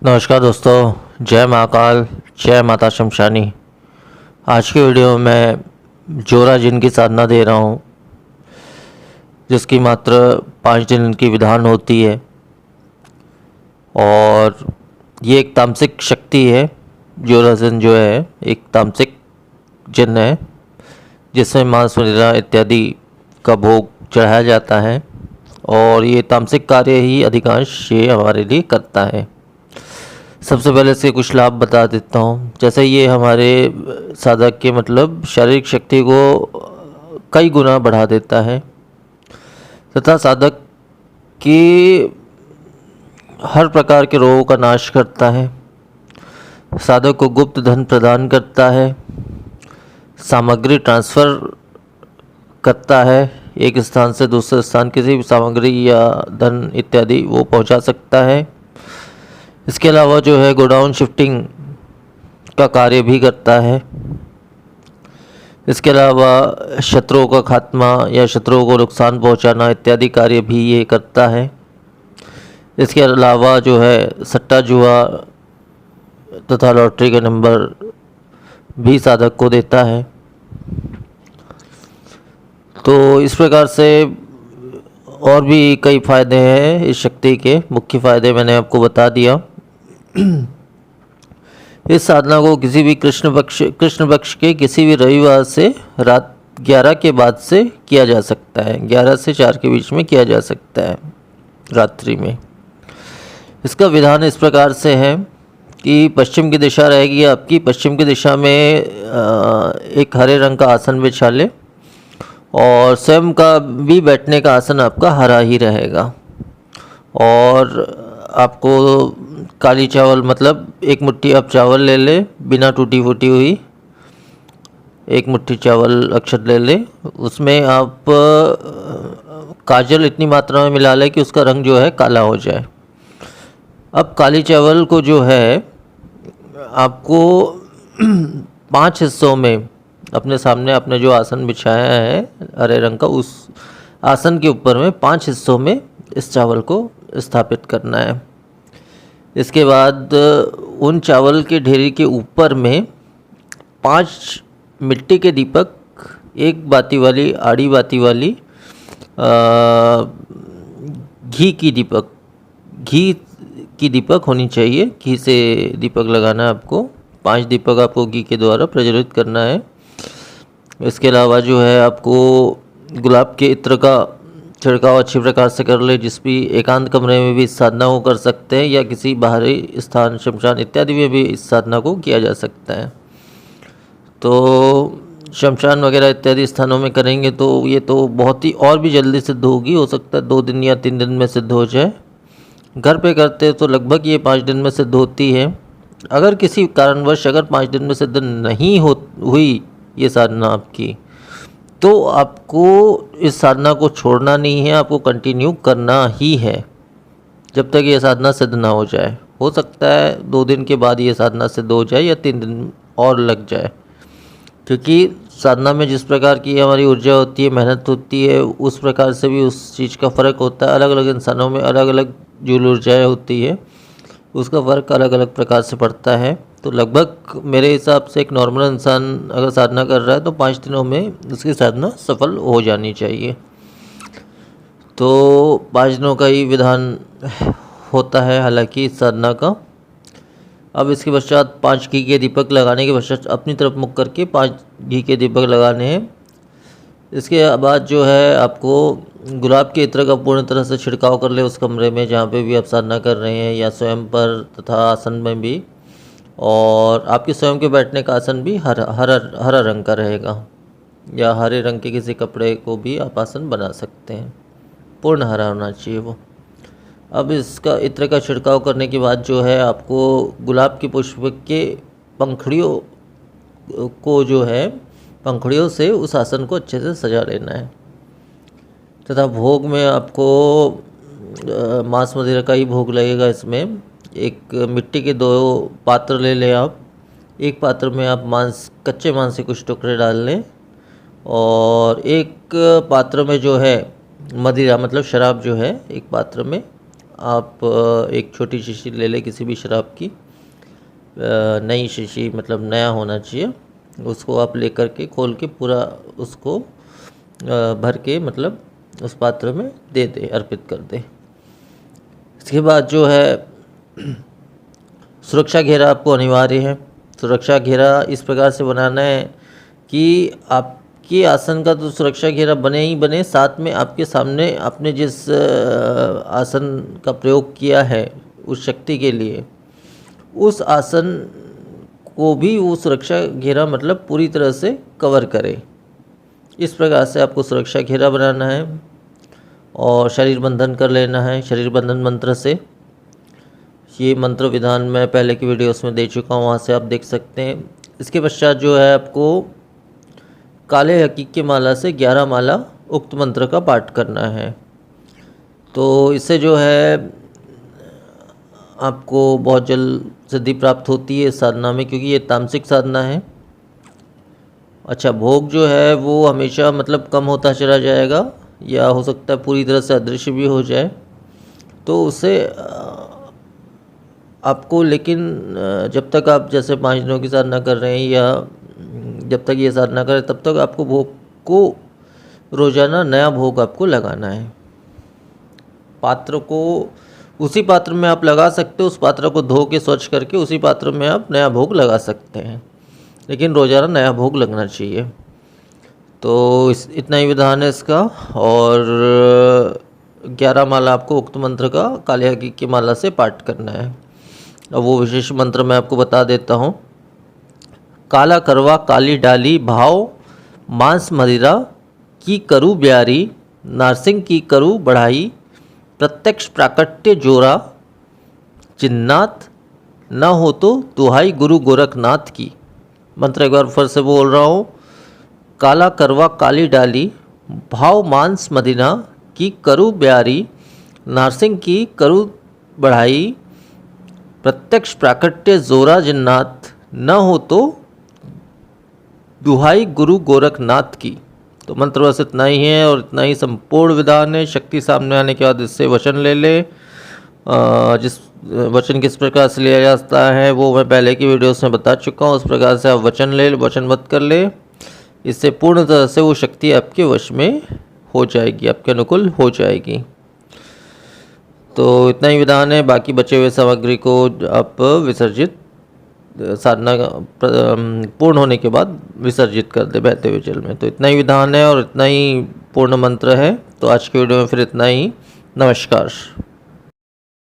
नमस्कार दोस्तों, जय महाकाल, जय माता शमशानी। आज की वीडियो में मैं जोरा जिन की साधना दे रहा हूँ, जिसकी मात्र 5 दिन की विधान होती है। और ये एक तामसिक शक्ति है। जोरा जिन जो है एक तामसिक जिन है, जिसमें मांस वगैरह इत्यादि का भोग चढ़ाया जाता है। और ये तामसिक कार्य ही अधिकांश ये हमारे लिए करता है। सबसे पहले इसके कुछ लाभ बता देता हूँ। जैसे ये हमारे साधक के मतलब शारीरिक शक्ति को कई गुना बढ़ा देता है तथा साधक की हर प्रकार के रोगों का नाश करता है। साधक को गुप्त धन प्रदान करता है, सामग्री ट्रांसफ़र करता है, एक स्थान से दूसरे स्थान किसी भी सामग्री या धन इत्यादि वो पहुंचा सकता है। इसके अलावा जो है गोडाउन शिफ्टिंग का कार्य भी करता है। इसके अलावा शत्रुओं का खात्मा या शत्रुओं को नुकसान पहुंचाना इत्यादि कार्य भी ये करता है। इसके अलावा जो है सट्टा जुआ तथा लॉटरी के नंबर भी साधक को देता है। तो इस प्रकार से और भी कई फ़ायदे हैं इस शक्ति के। मुख्य फ़ायदे मैंने आपको बता दिया। इस साधना को किसी भी कृष्ण पक्ष के किसी भी रविवार से रात 11 के बाद से किया जा सकता है। 11 से 4 के बीच में किया जा सकता है रात्रि में। इसका विधान इस प्रकार से है कि पश्चिम की दिशा रहेगी आपकी। पश्चिम की दिशा में एक हरे रंग का आसन बिछा ले और स्वयं का भी बैठने का आसन आपका हरा ही रहेगा। और आपको काली चावल मतलब एक मुट्ठी आप चावल ले ले, बिना टूटी फूटी हुई एक मुट्ठी चावल अक्षत ले ले। उसमें आप काजल इतनी मात्रा में मिला लें कि उसका रंग जो है काला हो जाए। अब काली चावल को जो है आपको 5 हिस्सों में अपने सामने आपने जो आसन बिछाया है हरे रंग का, उस आसन के ऊपर में 5 हिस्सों में इस चावल को स्थापित करना है। इसके बाद उन चावल के ढेरी के ऊपर में 5 मिट्टी के दीपक, एक बाती वाली आड़ी बाती वाली घी की दीपक होनी चाहिए। घी से दीपक लगाना है आपको। 5 दीपक आपको घी के द्वारा प्रज्वलित करना है। इसके अलावा जो है आपको गुलाब के इत्र का छिड़काव अच्छी प्रकार से कर ले। जिस भी एकांत कमरे में भी इस साधना को कर सकते हैं या किसी बाहरी स्थान शमशान इत्यादि में भी इस साधना को किया जा सकता है। तो शमशान वगैरह इत्यादि स्थानों में करेंगे तो ये तो बहुत ही और भी जल्दी सिद्ध होगी। हो सकता है 2 दिन या 3 दिन में सिद्ध हो जाए। घर पे करते तो लगभग ये 5 दिन में सिद्ध होती है। अगर किसी कारणवश अगर 5 दिन में सिद्ध नहीं हुई ये साधना आपकी, तो आपको इस साधना को छोड़ना नहीं है, आपको कंटिन्यू करना ही है जब तक ये साधना सिद्ध ना हो जाए। हो सकता है 2 दिन के बाद ये साधना सिद्ध हो जाए या 3 दिन और लग जाए, क्योंकि साधना में जिस प्रकार की हमारी ऊर्जा होती है, मेहनत होती है, उस प्रकार से भी उस चीज़ का फ़र्क होता है। अलग अलग इंसानों में अलग अलग जो ऊर्जाएँ होती है उसका फ़र्क अलग अलग प्रकार से पड़ता है। तो लगभग मेरे हिसाब से एक नॉर्मल इंसान अगर साधना कर रहा है तो 5 दिनों में उसकी साधना सफल हो जानी चाहिए। तो 5 दिनों का ही विधान होता है हालांकि इस साधना का। अब इसके पश्चात 5 घी के दीपक लगाने के पश्चात अपनी तरफ मुख करके 5 घी के दीपक लगाने हैं। इसके बाद जो है आपको गुलाब के इत्र का पूर्ण तरह से छिड़काव कर ले उस कमरे में जहाँ पे भी आप साधना कर रहे हैं, या स्वयं पर तथा आसन में भी। और आपके स्वयं के बैठने का आसन भी हरा रंग का रहेगा, या हरे रंग के किसी कपड़े को भी आप आसन बना सकते हैं। पूर्ण हरा होना चाहिए वो। अब इसका इत्र का छिड़काव करने के बाद जो है आपको गुलाब के पुष्प के पंखुड़ियों को जो है पंखुड़ियों से उस आसन को अच्छे से सजा लेना है। तथा भोग में आपको मांस मदिरा का ही भोग लगेगा। इसमें एक मिट्टी के 2 पात्र ले लें आप। एक पात्र में आप कच्चे मांस के कुछ टुकड़े डाल लें, और एक पात्र में जो है मदिरा मतलब शराब जो है एक पात्र में आप एक छोटी शीशी ले लें किसी भी शराब की, नई शीशी मतलब नया होना चाहिए, उसको आप लेकर के खोल के पूरा उसको भर के मतलब उस पात्र में दे दे, अर्पित कर दे। इसके बाद जो है सुरक्षा घेरा आपको अनिवार्य है। सुरक्षा घेरा इस प्रकार से बनाना है कि आपके आसन का तो सुरक्षा घेरा बने ही बने, साथ में आपके सामने आपने जिस आसन का प्रयोग किया है उस शक्ति के लिए, उस आसन को भी वो सुरक्षा घेरा मतलब पूरी तरह से कवर करे। इस प्रकार से आपको सुरक्षा घेरा बनाना है और शरीर बंधन कर लेना है शरीर बंधन मंत्र से। ये मंत्र विधान मैं पहले की वीडियोस में दे चुका हूँ, वहाँ से आप देख सकते हैं। इसके पश्चात जो है आपको काले हकीक की माला से 11 माला उक्त मंत्र का पाठ करना है। तो इससे जो है आपको बहुत जल्द सिद्धि प्राप्त होती है इस साधना में, क्योंकि ये तामसिक साधना है। अच्छा, भोग जो है वो हमेशा मतलब कम होता चला जाएगा, या हो सकता है पूरी तरह से अदृश्य भी हो जाए। तो उससे आपको, लेकिन जब तक आप जैसे 5 दिनों की साधना कर रहे हैं या जब तक ये साधना करें, तब तक आपको भोग को रोज़ाना नया भोग आपको लगाना है। पात्र को उसी पात्र में आप लगा सकते हो, उस पात्र को धो के स्वच्छ करके उसी पात्र में आप नया भोग लगा सकते हैं, लेकिन रोज़ाना नया भोग लगना चाहिए। तो इतना ही विधान है इसका। और 11 माला आपको उक्त मंत्र का काले हकीक की माला से पाठ करना है। अब वो विशेष मंत्र मैं आपको बता देता हूँ। काला करवा काली डाली भाव मांस मदिरा की करू ब्यारी, नारसिंह की करू बढ़ाई, प्रत्यक्ष प्राकट्य जोरा, जिन्नात न हो तो दुहाई गुरु गोरखनाथ की। मंत्र एक बार फिर से बोल रहा हूँ। काला करवा काली डाली भाव मांस मदिना की करू ब्यारी, नारसिंह की करू बढ़ाई, प्रत्यक्ष प्राकट्य जोरा, जिन्नात न हो तो दुहाई गुरु गोरखनाथ की। तो मंत्र बस इतना ही है और इतना ही संपूर्ण विधान है। शक्ति सामने आने के बाद इससे वचन ले ले। जिस वचन किस प्रकार से लिया जाता है वो मैं पहले की वीडियोस में बता चुका हूँ। उस प्रकार से आप वचन ले, वचनबद्ध कर ले। इससे पूर्ण तरह से वो शक्ति आपके वश में हो जाएगी, आपके अनुकूल हो जाएगी। तो इतना ही विधान है। बाकी बचे हुए सामग्री को आप विसर्जित, साधना पूर्ण होने के बाद विसर्जित कर दे बहते हुए जल में। तो इतना ही विधान है और इतना ही पूर्ण मंत्र है। तो आज के वीडियो में फिर इतना ही। नमस्कार।